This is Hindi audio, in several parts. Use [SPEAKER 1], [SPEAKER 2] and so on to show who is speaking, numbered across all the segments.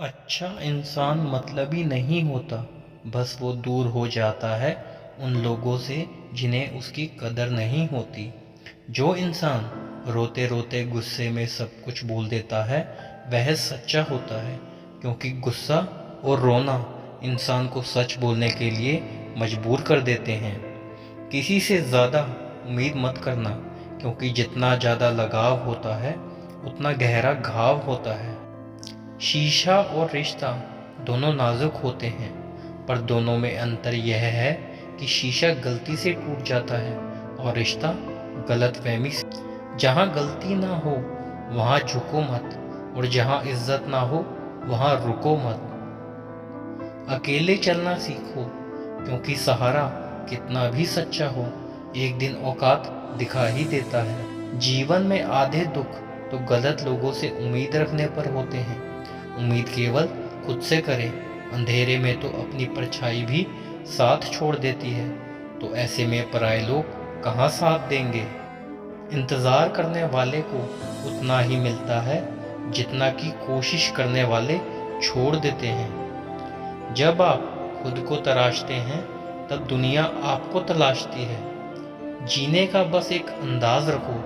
[SPEAKER 1] अच्छा इंसान मतलबी नहीं होता, बस वो दूर हो जाता है उन लोगों से जिन्हें उसकी कदर नहीं होती। जो इंसान रोते रोते गुस्से में सब कुछ बोल देता है वह सच्चा होता है, क्योंकि गुस्सा और रोना इंसान को सच बोलने के लिए मजबूर कर देते हैं। किसी से ज़्यादा उम्मीद मत करना, क्योंकि जितना ज़्यादा लगाव होता है उतना गहरा घाव होता है। शीशा और रिश्ता दोनों नाजुक होते हैं, पर दोनों में अंतर यह है कि शीशा गलती से टूट जाता है और रिश्ता गलतफहमी से। जहाँ गलती ना हो वहाँ झुको मत, और जहाँ इज्जत ना हो वहाँ रुको मत। अकेले चलना सीखो, क्योंकि सहारा कितना भी सच्चा हो एक दिन औकात दिखा ही देता है। जीवन में आधे दुख तो गलत लोगों से उम्मीद रखने पर होते हैं। उम्मीद केवल खुद से करें, अंधेरे में तो अपनी परछाई भी साथ छोड़ देती है, तो ऐसे में पराये लोग कहाँ साथ देंगे। इंतज़ार करने वाले को उतना ही मिलता है जितना कि कोशिश करने वाले छोड़ देते हैं। जब आप खुद को तराशते हैं तब दुनिया आपको तलाशती है। जीने का बस एक अंदाज रखो,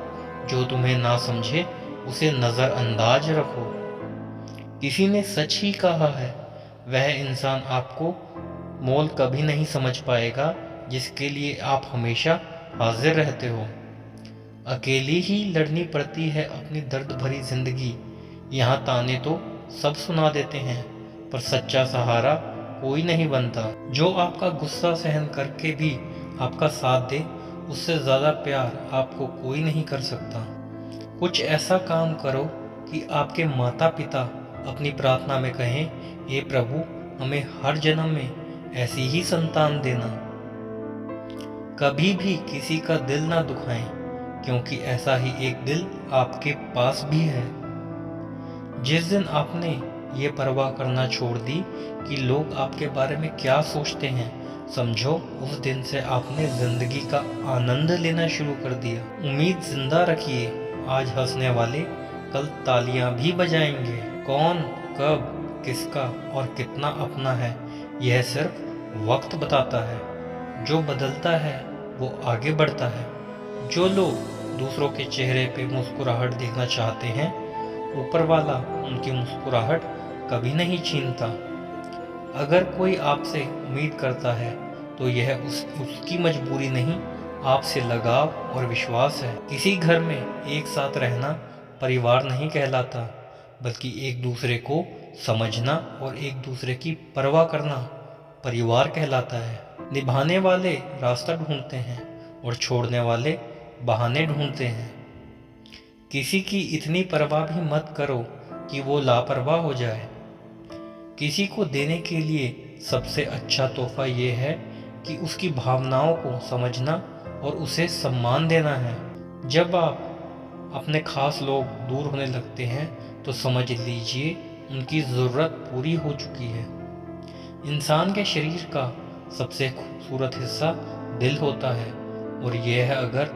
[SPEAKER 1] जो तुम्हें ना समझे उसे नज़रअंदाज रखो। किसी ने सच ही कहा है, वह इंसान आपको मोल कभी नहीं समझ पाएगा जिसके लिए आप हमेशा हाजिर रहते हो। अकेली ही लड़नी पड़ती है अपनी दर्द भरी जिंदगी। यहाँ ताने तो सब सुना देते हैं, पर सच्चा सहारा कोई नहीं बनता। जो आपका गुस्सा सहन करके भी आपका साथ दे, उससे ज़्यादा प्यार आपको कोई नहीं कर सकता। कुछ ऐसा काम करो कि आपके माता पिता अपनी प्रार्थना में कहें, हे प्रभु हमें हर जन्म में ऐसी ही संतान देना। कभी भी किसी का दिल ना दुखाएं, क्योंकि ऐसा ही एक दिल आपके पास भी है। जिस दिन आपने ये परवाह करना छोड़ दी कि लोग आपके बारे में क्या सोचते हैं, समझो उस दिन से आपने जिंदगी का आनंद लेना शुरू कर दिया। उम्मीद जिंदा रखिए, आज हंसने वाले कल तालियां भी बजाएंगे। कौन कब किसका और कितना अपना है, यह सिर्फ वक्त बताता है। जो बदलता है वो आगे बढ़ता है। जो लोग दूसरों के चेहरे पे मुस्कुराहट देखना चाहते हैं, ऊपर वाला उनकी मुस्कुराहट कभी नहीं छीनता। अगर कोई आपसे उम्मीद करता है तो यह उसकी मजबूरी नहीं, आपसे लगाव और विश्वास है। किसी घर में एक साथ रहना परिवार नहीं कहलाता, बल्कि एक दूसरे को समझना और एक दूसरे की परवाह करना परिवार कहलाता है। निभाने वाले रास्ता ढूंढते हैं और छोड़ने वाले बहाने ढूंढते हैं। किसी की इतनी परवाह भी मत करो कि वो लापरवाह हो जाए। किसी को देने के लिए सबसे अच्छा तोहफा ये है कि उसकी भावनाओं को समझना और उसे सम्मान देना है। जब आप अपने खास लोग दूर होने लगते हैं तो समझ लीजिए उनकी ज़रूरत पूरी हो चुकी है। इंसान के शरीर का सबसे खूबसूरत हिस्सा दिल होता है, और यह अगर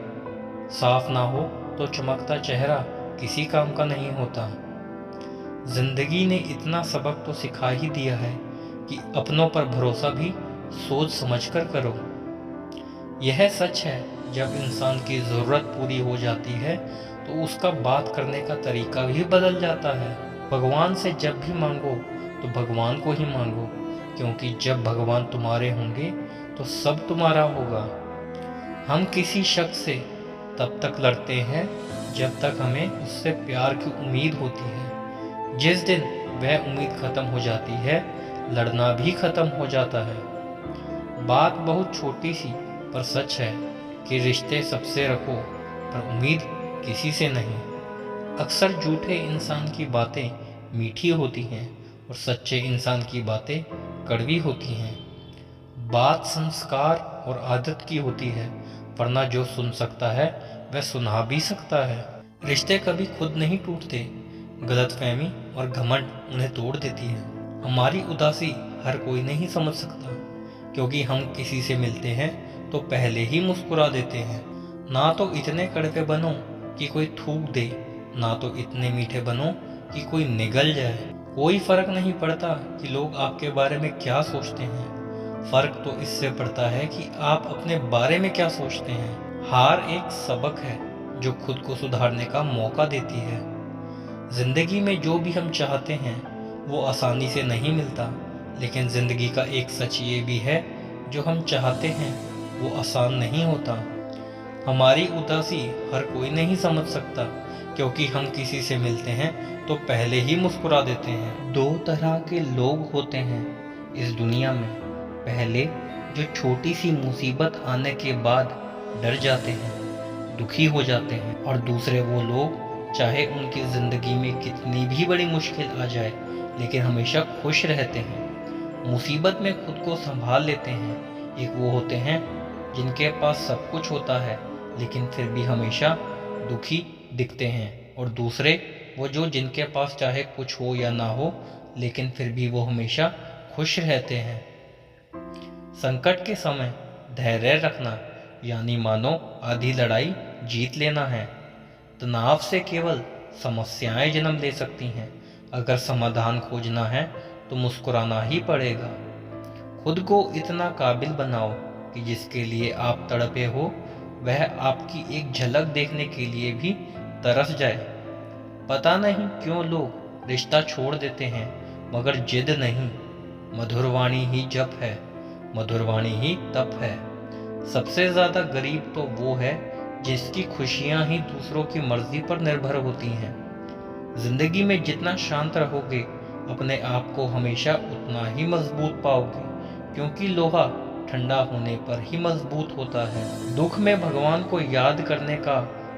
[SPEAKER 1] साफ ना हो तो चमकता चेहरा किसी काम का नहीं होता। जिंदगी ने इतना सबक तो सिखा ही दिया है कि अपनों पर भरोसा भी सोच समझकर करो। यह सच है, जब इंसान की ज़रूरत पूरी हो जाती है तो उसका बात करने का तरीका भी बदल जाता है। भगवान से जब भी मांगो तो भगवान को ही मांगो, क्योंकि जब भगवान तुम्हारे होंगे तो सब तुम्हारा होगा। हम किसी शख्स से तब तक लड़ते हैं जब तक हमें उससे प्यार की उम्मीद होती है। जिस दिन वह उम्मीद खत्म हो जाती है, लड़ना भी खत्म हो जाता है। बात बहुत छोटी सी पर सच है कि रिश्ते सबसे रखो, पर उम्मीद किसी से नहीं। अक्सर झूठे इंसान की बातें मीठी होती हैं और सच्चे इंसान की बातें कड़वी होती हैं। बात संस्कार और आदत की होती है, वरना जो सुन सकता है वह सुना भी सकता है। रिश्ते कभी खुद नहीं टूटते, गलतफहमी और घमंड उन्हें तोड़ देती है। हमारी उदासी हर कोई नहीं समझ सकता, क्योंकि हम किसी से मिलते हैं तो पहले ही मुस्कुरा देते हैं। ना तो इतने कड़वे बनो कि कोई थूक दे, ना तो इतने मीठे बनो कि कोई निगल जाए। कोई फर्क नहीं पड़ता कि लोग आपके बारे में क्या सोचते हैं, फर्क तो इससे पड़ता है कि आप अपने बारे में क्या सोचते हैं। हार एक सबक है जो खुद को सुधारने का मौका देती है। जिंदगी में जो भी हम चाहते हैं वो आसानी से नहीं मिलता, लेकिन जिंदगी का एक सच ये भी है, जो हम चाहते हैं वो आसान नहीं होता। हमारी उदासी हर कोई नहीं समझ सकता, क्योंकि हम किसी से मिलते हैं तो पहले ही मुस्कुरा देते हैं। दो तरह के लोग होते हैं इस दुनिया में। पहले, जो छोटी सी मुसीबत आने के बाद डर जाते हैं, दुखी हो जाते हैं, और दूसरे वो लोग, चाहे उनकी ज़िंदगी में कितनी भी बड़ी मुश्किल आ जाए, लेकिन हमेशा खुश रहते हैं, मुसीबत में खुद को संभाल लेते हैं। एक वो होते हैं जिनके पास सब कुछ होता है लेकिन फिर भी हमेशा दुखी दिखते हैं, और दूसरे वो जो जिनके पास चाहे कुछ हो या ना हो लेकिन फिर भी वो हमेशा खुश रहते हैं। संकट के समय धैर्य रखना यानी मानो आधी लड़ाई जीत लेना है। तनाव से केवल समस्याएं जन्म ले सकती हैं। अगर समाधान खोजना है तो मुस्कुराना ही पड़ेगा। खुद को इतना काबिल बनाओ कि जिसके लिए आप तड़पे हो वह आपकी एक झलक देखने के लिए भी तरस जाए। पता नहीं क्यों लोग रिश्ता छोड़ देते हैं, मगर जिद नहीं। मधुरवाणी ही जप है, मधुरवाणी ही तप है। सबसे ज्यादा गरीब तो वो है जिसकी खुशियां ही दूसरों की मर्जी पर निर्भर होती हैं। जिंदगी में जितना शांत रहोगे, अपने आप को हमेशा उतना ही मजबूत पाओगे, क्योंकि लोहा ठंडा होने पर ही मजबूत होता है। दुख में भगवान को याद करने का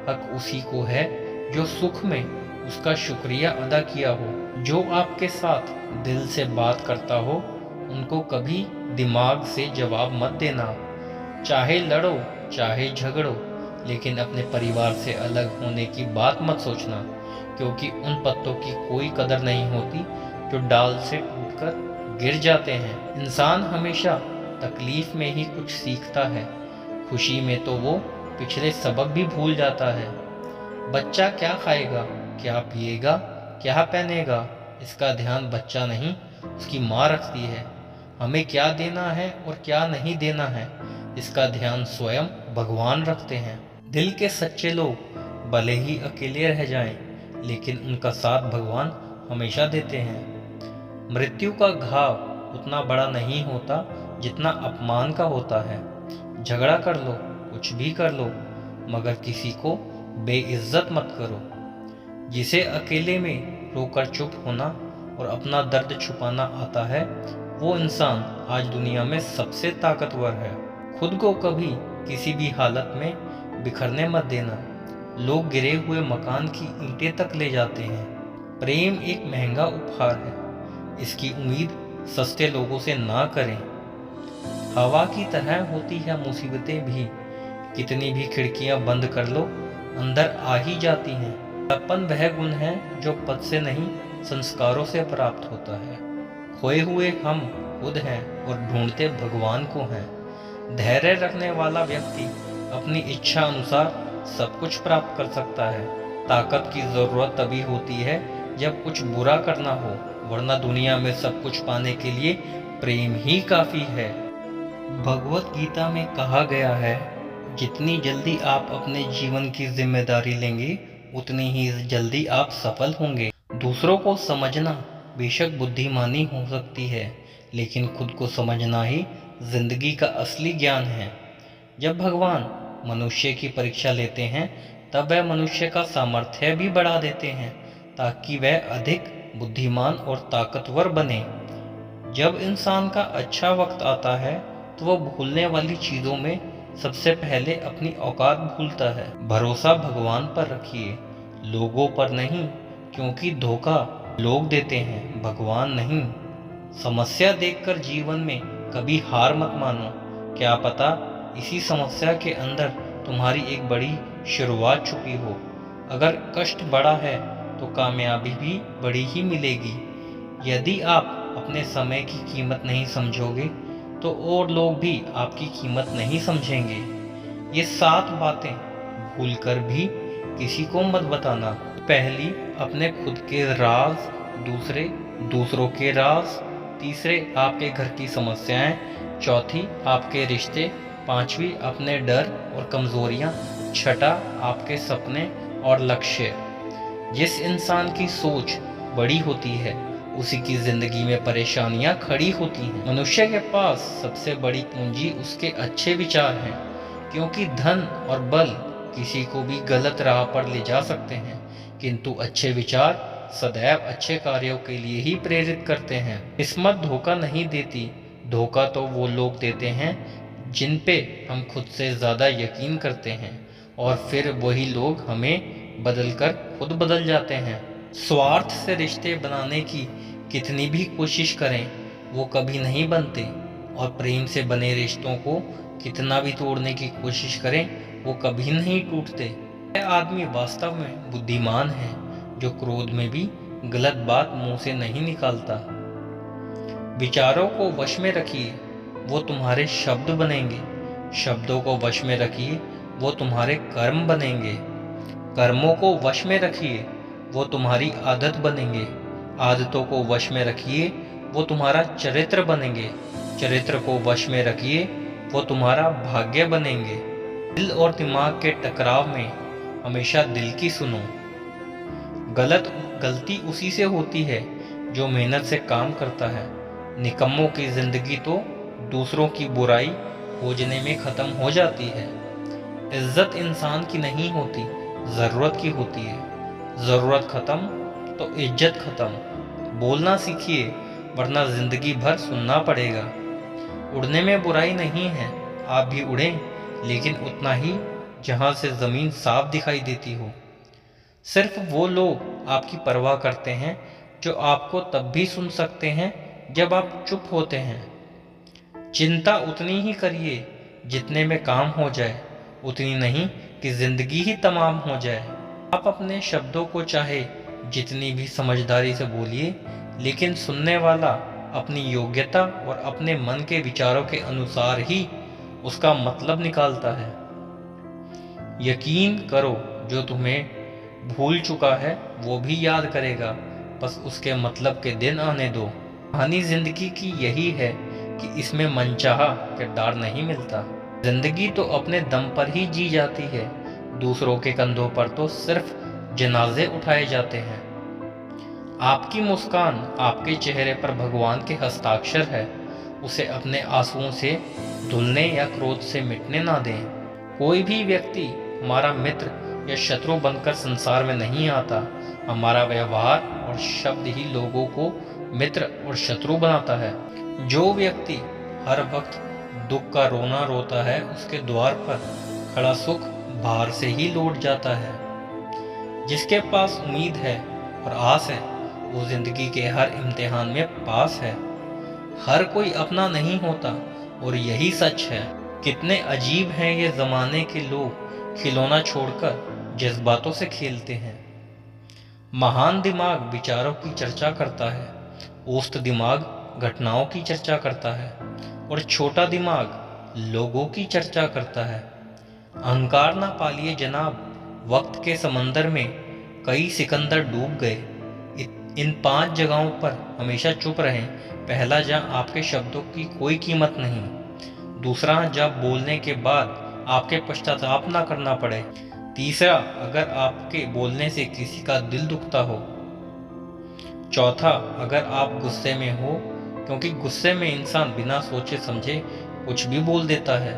[SPEAKER 1] हक उसी को है जो सुख में उसका शुक्रिया अदा किया हो। जो आपके साथ दिल से बात करता हो उनको कभी दिमाग से जवाब मत देना। चाहे लड़ो चाहे झगड़ो, लेकिन अपने परिवार से अलग होने की बात मत सोचना, क्योंकि उन पत्तों की कोई कदर नहीं होती जो डाल से टूटकर गिर जाते हैं। इंसान हमेशा तकलीफ में ही कुछ सीखता है, खुशी में तो वो पिछले सबक भी भूल जाता है। बच्चा क्या खाएगा, क्या पिएगा, क्या पहनेगा, इसका ध्यान बच्चा नहीं उसकी माँ रखती है। हमें क्या देना है और क्या नहीं देना है, इसका ध्यान स्वयं भगवान रखते हैं। दिल के सच्चे लोग भले ही अकेले रह जाएं, लेकिन उनका साथ भगवान हमेशा देते हैं। मृत्यु का घाव उतना बड़ा नहीं होता जितना अपमान का होता है। झगड़ा कर लो, कुछ भी कर लो, मगर किसी को बेइज्जत मत करो। जिसे अकेले में रोकर चुप होना और अपना दर्द छुपाना आता है, वो इंसान आज दुनिया में सबसे ताकतवर है। खुद को कभी किसी भी हालत में बिखरने मत देना। लोग गिरे हुए मकान की ईंटें तक ले जाते हैं। प्रेम एक महंगा उपहार है, इसकी उम्मीद सस्ते लोगों से ना करें। हवा की तरह होती है मुसीबतें भी, कितनी भी खिड़कियां बंद कर लो अंदर आ ही जाती हैं। अपन वह गुण है जो पद से नहीं संस्कारों से प्राप्त होता है। खोए हुए हम खुद हैं और ढूंढते भगवान को हैं। धैर्य रखने वाला व्यक्ति अपनी इच्छा अनुसार सब कुछ प्राप्त कर सकता है। ताकत की जरूरत तभी होती है जब कुछ बुरा करना हो, वरना दुनिया में सब कुछ पाने के लिए प्रेम ही काफी है। भगवत गीता में कहा गया है, जितनी जल्दी आप अपने जीवन की जिम्मेदारी लेंगे उतनी ही जल्दी आप सफल होंगे। दूसरों को समझना बेशक बुद्धिमानी हो सकती है, लेकिन खुद को समझना ही जिंदगी का असली ज्ञान है। जब भगवान मनुष्य की परीक्षा लेते हैं तब वह मनुष्य का सामर्थ्य भी बढ़ा देते हैं, ताकि वह अधिक बुद्धिमान और ताकतवर बने। जब इंसान का अच्छा वक्त आता है तो वह भूलने वाली चीज़ों में सबसे पहले अपनी औकात भूलता है। भरोसा भगवान पर रखिए, लोगों पर नहीं, क्योंकि धोखा लोग देते हैं, भगवान नहीं। समस्या देखकर जीवन में कभी हार मत मानो। क्या पता इसी समस्या के अंदर तुम्हारी एक बड़ी शुरुआत छुपी हो। अगर कष्ट बड़ा है तो कामयाबी भी बड़ी ही मिलेगी। यदि आप अपने समय की कीमत नहीं समझोगे तो और लोग भी आपकी कीमत नहीं समझेंगे। ये 7 बातें भूलकर भी किसी को मत बताना। पहली, अपने खुद के राज दूसरे दूसरों के राज, तीसरे आपके घर की समस्याएं, चौथी आपके रिश्ते, पांचवी अपने डर और कमजोरियां, छठा आपके सपने और लक्ष्य। जिस इंसान की सोच बड़ी होती है उसी की जिंदगी में परेशानियां खड़ी होती हैं। मनुष्य के पास सबसे बड़ी पूंजी उसके अच्छे विचार हैं, क्योंकि धन और बल किसी को भी गलत राह पर ले जा सकते हैं, किंतु अच्छे विचार सदैव अच्छे कार्यों के लिए ही प्रेरित करते हैं। किस्मत धोखा नहीं देती, धोखा तो वो लोग देते हैं जिन पे हम खुद से ज्यादा यकीन करते हैं, और फिर वही लोग हमें बदलकर खुद बदल जाते हैं। स्वार्थ से रिश्ते बनाने की कितनी भी कोशिश करें वो कभी नहीं बनते, और प्रेम से बने रिश्तों को कितना भी तोड़ने की कोशिश करें वो कभी नहीं टूटते। यह आदमी वास्तव में बुद्धिमान है जो क्रोध में भी गलत बात मुंह से नहीं निकालता। विचारों को वश में रखिए, वो तुम्हारे शब्द बनेंगे। शब्दों को वश में रखिए, वो तुम्हारे कर्म बनेंगे। कर्मों को वश में रखिए, वो तुम्हारी आदत बनेंगे। आदतों को वश में रखिए, वो तुम्हारा चरित्र बनेंगे। चरित्र को वश में रखिए, वो तुम्हारा भाग्य बनेंगे। दिल और दिमाग के टकराव में हमेशा दिल की सुनो। गलती उसी से होती है जो मेहनत से काम करता है। निकम्मों की जिंदगी तो दूसरों की बुराई खोजने में खत्म हो जाती है। इज्जत इंसान की नहीं होती, जरूरत की होती है। जरूरत खत्म तो इज्जत खत्म। बोलना सीखिए, वरना जिंदगी भर सुनना पड़ेगा। उड़ने में बुराई नहीं है, आप भी उड़ें, लेकिन उतना ही जहां से जमीन साफ दिखाई देती हो। सिर्फ वो लोग आपकी परवाह करते हैं जो आपको तब भी सुन सकते हैं जब आप चुप होते हैं। चिंता उतनी ही करिए जितने में काम हो जाए, उतनी नहीं कि जिंदगी ही तमाम हो जाए। आप अपने शब्दों को चाहे जितनी भी समझदारी से बोलिए, लेकिन सुनने वाला अपनी योग्यता और अपने मन के विचारों के अनुसार ही उसका मतलब निकालता है। यकीन करो, जो तुम्हें भूल चुका है वो भी याद करेगा, बस उसके मतलब के दिन आने दो। कहानी जिंदगी की यही है कि इसमें मनचाहा किरदार नहीं मिलता। जिंदगी तो अपने दम पर ही जी जाती है, दूसरों के कंधों पर तो सिर्फ जनाजे उठाए जाते हैं। आपकी मुस्कान आपके चेहरे पर भगवान के हस्ताक्षर है, उसे अपने आंसुओं से धुलने या क्रोध से मिटने ना दें। कोई भी व्यक्ति हमारा मित्र या शत्रु बनकर संसार में नहीं आता, हमारा व्यवहार और शब्द ही लोगों को मित्र और शत्रु बनाता है। जो व्यक्ति हर वक्त दुख का रोना रोता है, उसके द्वार पर खड़ा सुख बाहर से ही लौट जाता है। जिसके पास उम्मीद है और आस है, वो जिंदगी के हर इम्तिहान में पास है। हर कोई अपना नहीं होता, और यही सच है। कितने अजीब हैं ये जमाने के लोग, खिलौना छोड़कर जज्बातों से खेलते हैं। महान दिमाग विचारों की चर्चा करता है, औस्त दिमाग घटनाओं की चर्चा करता है, और छोटा दिमाग लोगों की चर्चा करता है। अहंकार ना पालिए जनाब, वक्त के समंदर में कई सिकंदर डूब गए। इन 5 जगहों पर हमेशा चुप रहें। पहला, जहां आपके शब्दों की कोई कीमत नहीं। दूसरा, जब बोलने के बाद आपके पश्चाताप ना करना पड़े। तीसरा, अगर आपके बोलने से किसी का दिल दुखता हो। चौथा, अगर आप गुस्से में हो, क्योंकि गुस्से में इंसान बिना सोचे समझे कुछ भी बोल देता है।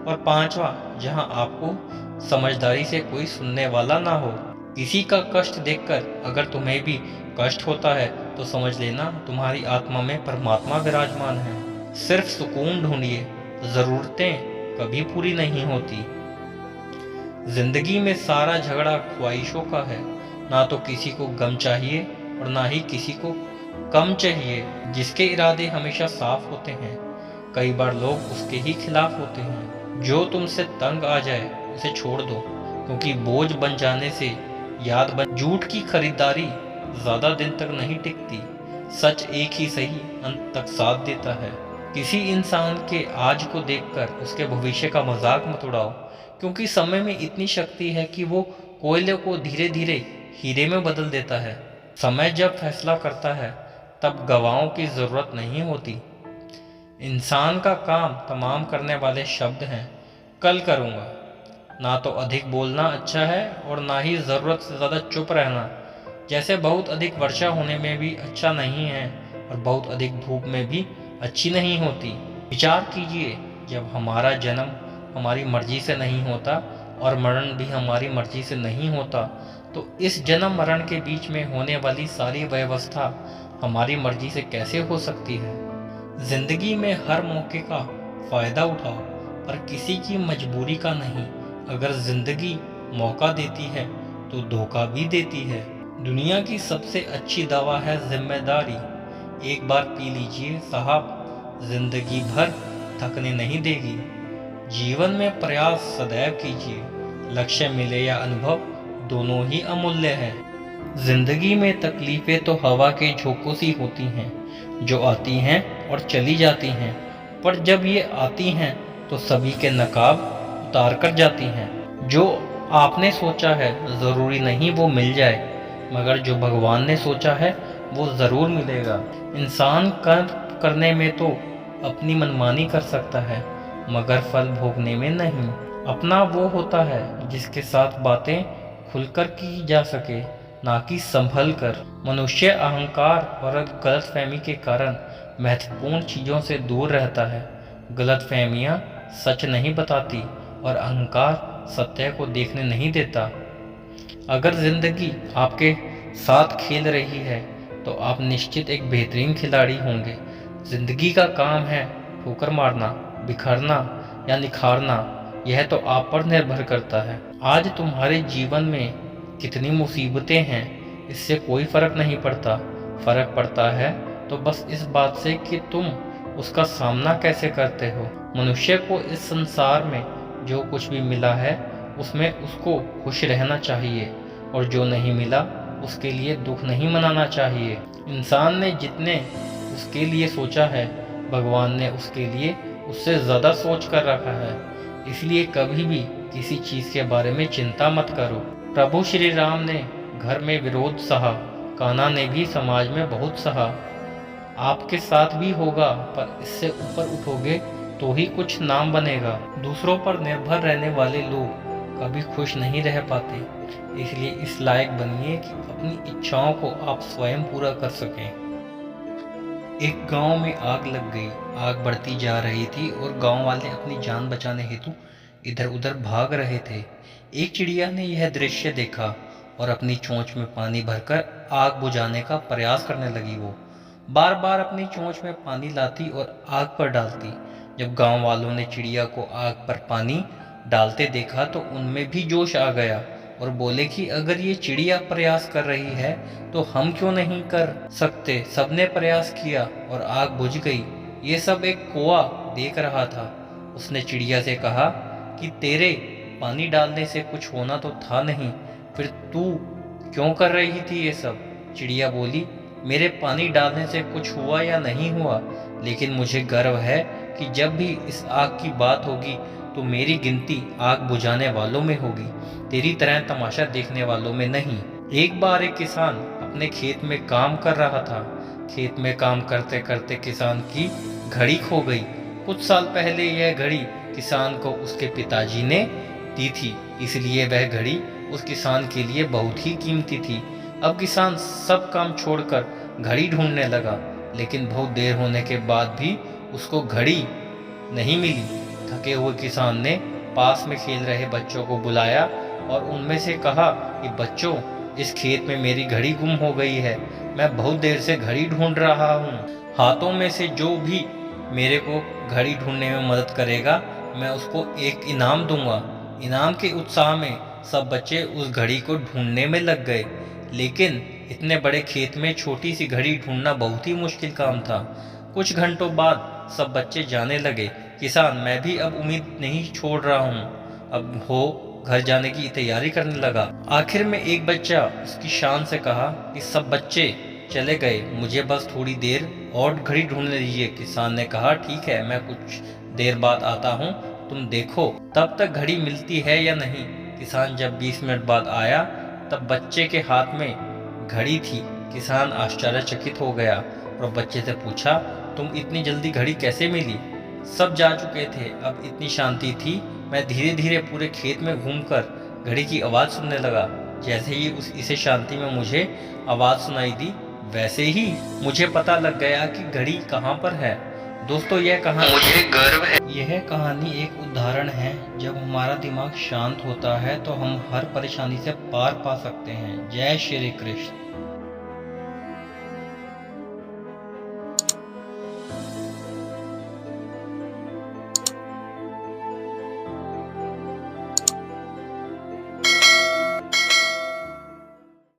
[SPEAKER 1] और पांचवा, जहां आपको समझदारी से कोई सुनने वाला ना हो। किसी का कष्ट देखकर अगर तुम्हें भी कष्ट होता है तो समझ लेना तुम्हारी आत्मा में परमात्मा विराजमान है। सिर्फ सुकून ढूंढिए, जरूरतें कभी पूरी नहीं होती। जिंदगी में सारा झगड़ा ख्वाहिशों का है, ना तो किसी को गम चाहिए और ना ही किसी को कम चाहिए। जिसके इरादे हमेशा साफ होते हैं, कई बार लोग उसके ही खिलाफ होते हैं। जो तुमसे तंग आ जाए उसे छोड़ दो, क्योंकि बोझ बन जाने से याद बन। झूठ की खरीदारी ज्यादा दिन तक नहीं टिकती, सच एक ही सही अंत तक साथ देता है। किसी इंसान के आज को देखकर उसके भविष्य का मजाक मत उड़ाओ, क्योंकि समय में इतनी शक्ति है कि वो कोयले को धीरे धीरे हीरे में बदल देता है। समय जब फैसला करता है तब गवाहों की ज़रूरत नहीं होती। इंसान का काम तमाम करने वाले शब्द हैं, कल करूँगा। ना तो अधिक बोलना अच्छा है और ना ही ज़रूरत से ज़्यादा चुप रहना। जैसे बहुत अधिक वर्षा होने में भी अच्छा नहीं है और बहुत अधिक धूप में भी अच्छी नहीं होती। विचार कीजिए, जब हमारा जन्म हमारी मर्जी से नहीं होता और मरण भी हमारी मर्जी से नहीं होता, तो इस जन्म मरण के बीच में होने वाली सारी व्यवस्था हमारी मर्जी से कैसे हो सकती है। जिंदगी में हर मौके का फ़ायदा उठाओ, पर किसी की मजबूरी का नहीं। अगर जिंदगी मौका देती है तो धोखा भी देती है। दुनिया की सबसे अच्छी दवा है जिम्मेदारी। एक बार पी लीजिए साहब, जिंदगी भर थकने नहीं देगी। जीवन में प्रयास सदैव कीजिए, लक्ष्य मिले या अनुभव, दोनों ही अमूल्य हैं। जिंदगी में तकलीफें तो हवा के झोंकों सी होती हैं, जो आती हैं और चली जाती हैं, पर जब ये आती हैं तो सभी के नकाब उतार कर जाती हैं। जो आपने सोचा है ज़रूरी नहीं वो मिल जाए, मगर जो भगवान ने सोचा है वो ज़रूर मिलेगा। इंसान कर्म करने में तो अपनी मनमानी कर सकता है, मगर फल भोगने में नहीं। अपना वो होता है जिसके साथ बातें खुलकर की जा सके, ना कि संभल कर। मनुष्य अहंकार और गलतफहमी के कारण महत्वपूर्ण चीज़ों से दूर रहता है। गलतफहमियां सच नहीं बताती और अहंकार सत्य को देखने नहीं देता। अगर जिंदगी आपके साथ खेल रही है तो आप निश्चित एक बेहतरीन खिलाड़ी होंगे। जिंदगी का काम है ठोकर मारना, बिखरना या निखारना, यह तो आप पर निर्भर करता है। आज तुम्हारे जीवन में कितनी मुसीबतें हैं, इससे कोई फर्क नहीं पड़ता। फर्क पड़ता है तो बस इस बात से कि तुम उसका सामना कैसे करते हो। मनुष्य को इस संसार में जो कुछ भी मिला है उसमें उसको खुश रहना चाहिए, और जो नहीं मिला उसके लिए दुख नहीं मनाना चाहिए। इंसान ने जितने उसके लिए सोचा है, भगवान ने उसके लिए उससे ज़्यादा सोच कर रखा है। इसलिए कभी भी किसी चीज़ के बारे में चिंता मत करो। प्रभु श्री राम ने घर में विरोध सहा, कान्हा ने भी समाज में बहुत सहा। आपके साथ भी होगा, पर इससे ऊपर उठोगे तो ही कुछ नाम बनेगा। दूसरों पर निर्भर रहने वाले लोग कभी खुश नहीं रह पाते। इसलिए इस लायक बनिए कि अपनी इच्छाओं को आप स्वयं पूरा कर सकें। एक गांव में आग लग गई। आग बढ़ती जा रही थी और गांव वाले अपनी जान बचाने हेतु इधर उधर भाग रहे थे। एक चिड़िया ने यह दृश्य देखा और अपनी चोंच में पानी भरकर आग बुझाने का प्रयास करने लगी। वो बार बार अपनी चोंच में पानी लाती और आग पर डालती। जब गांव वालों ने चिड़िया को आग पर पानी डालते देखा तो उनमें भी जोश आ गया और बोले कि अगर ये चिड़िया प्रयास कर रही है तो हम क्यों नहीं कर सकते। सबने प्रयास किया और आग बुझ गई। ये सब एक कौवा देख रहा था। उसने चिड़िया से कहा कि तेरे पानी डालने से कुछ होना तो था नहीं, फिर तू क्यों कर रही थी ये सब। चिड़िया बोली, मेरे पानी डालने से कुछ हुआ या नहीं हुआ, लेकिन मुझे गर्व है कि जब भी इस आग की बात होगी तो मेरी गिनती आग बुझाने वालों में होगी, तेरी तरह तमाशा देखने वालों में नहीं। एक बार एक किसान अपने खेत में काम कर रहा था। खेत में काम करते करते किसान की घड़ी खो गई। कुछ साल पहले यह घड़ी किसान को उसके पिताजी ने दी थी, इसलिए वह घड़ी उस किसान के लिए बहुत ही कीमती थी। अब किसान सब काम छोड़कर घड़ी ढूंढने लगा, लेकिन बहुत देर होने के बाद भी उसको घड़ी नहीं मिली। थके हुए किसान ने पास में खेल रहे बच्चों को बुलाया और उनमें से कहा कि बच्चों, इस खेत में मेरी घड़ी गुम हो गई है। मैं बहुत देर से घड़ी ढूंढ रहा हूँ। हाथों में से जो भी मेरे को घड़ी ढूंढने में मदद करेगा, मैं उसको एक इनाम दूंगा। इनाम के उत्साह में सब बच्चे उस घड़ी को ढूंढने में लग गए, लेकिन इतने बड़े खेत में छोटी सी घड़ी ढूंढना बहुत ही मुश्किल काम था। कुछ घंटों बाद सब बच्चे जाने लगे। किसान, मैं भी अब उम्मीद नहीं छोड़ रहा हूँ, अब हो घर जाने की तैयारी करने लगा। आखिर में एक बच्चा उसकी शान से कहा कि सब बच्चे चले गए, मुझे बस थोड़ी देर और घड़ी ढूंढने दीजिए। किसान ने कहा, ठीक है, मैं कुछ देर बाद आता हूँ, तुम देखो तब तक घड़ी मिलती है या नहीं। किसान जब 20 मिनट बाद आया तब बच्चे के हाथ में घड़ी थी। किसान आश्चर्यचकित हो गया और और बच्चे से पूछा, तुम इतनी जल्दी घड़ी कैसे मिली? सब जा चुके थे, अब इतनी शांति थी। मैं धीरे धीरे पूरे खेत में घूमकर घड़ी की आवाज़ सुनने लगा। जैसे ही इसे शांति में मुझे आवाज़ सुनाई दी, वैसे ही मुझे पता लग गया कि घड़ी कहाँ पर है। दोस्तों, यह कहानी मुझे गर्व है। यह कहानी एक उदाहरण है, जब हमारा दिमाग शांत होता है तो हम हर परेशानी से पार पा सकते हैं। जय श्री कृष्ण।